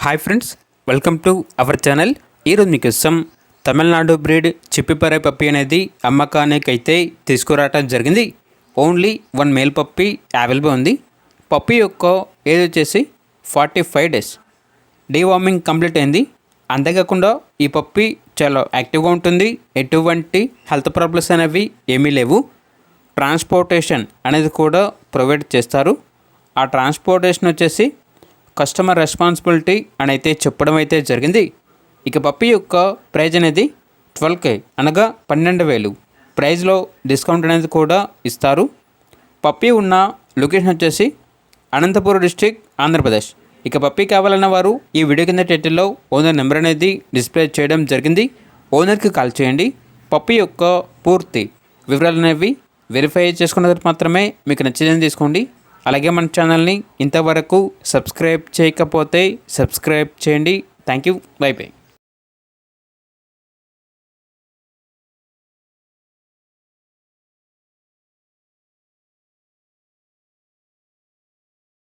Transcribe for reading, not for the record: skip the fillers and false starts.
Hi friends, welcome to our channel. ఈరోజు మీకోసం Tamil Nadu breed చిప్పిపర్రె పప్పి అనేది అమ్మకానికి అయితే తీసుకురావటం జరిగింది. ఓన్లీ 1 మేల్ పప్పి అవైలబుల్ ఉంది. పప్పి యొక్క ఏజ్ వచ్చేసి 45 డేస్. డీవార్మింగ్ కంప్లీట్ అయింది. అంతేకాకుండా ఈ పప్పి చాలా యాక్టివ్గా ఉంటుంది. ఎటువంటి హెల్త్ ప్రాబ్లమ్స్ అనేవి ఏమీ లేవు. ట్రాన్స్పోర్టేషన్ అనేది కూడా ప్రొవైడ్ చేస్తారు. ఆ ట్రాన్స్పోర్టేషన్ వచ్చేసి కస్టమర్ రెస్పాన్సిబిలిటీ అని అయితే చెప్పడం అయితే జరిగింది. ఇక పప్పి యొక్క ప్రైజ్ అనేది 12K అనగా 12,000. ప్రైజ్లో డిస్కౌంట్ అనేది కూడా ఇస్తారు. పప్పి ఉన్న లొకేషన్ వచ్చేసి అనంతపురం డిస్ట్రిక్ట్, ఆంధ్రప్రదేశ్. ఇక పప్పి కావాలన్న వారు ఈ వీడియో కింద టైటిల్లో ఓనర్ నెంబర్ అనేది డిస్ప్లే చేయడం జరిగింది. ఓనర్కి కాల్ చేయండి. పప్పి యొక్క పూర్తి వివరాలు అనేవి వెరిఫై చేసుకున్న తర్వాత మాత్రమే మీకు నచ్చిందని తీసుకోండి. అలాగే మన ఛానల్ని ఇంతవరకు సబ్స్క్రైబ్ చేయకపోతే సబ్స్క్రైబ్ చేయండి. Thank you. By by.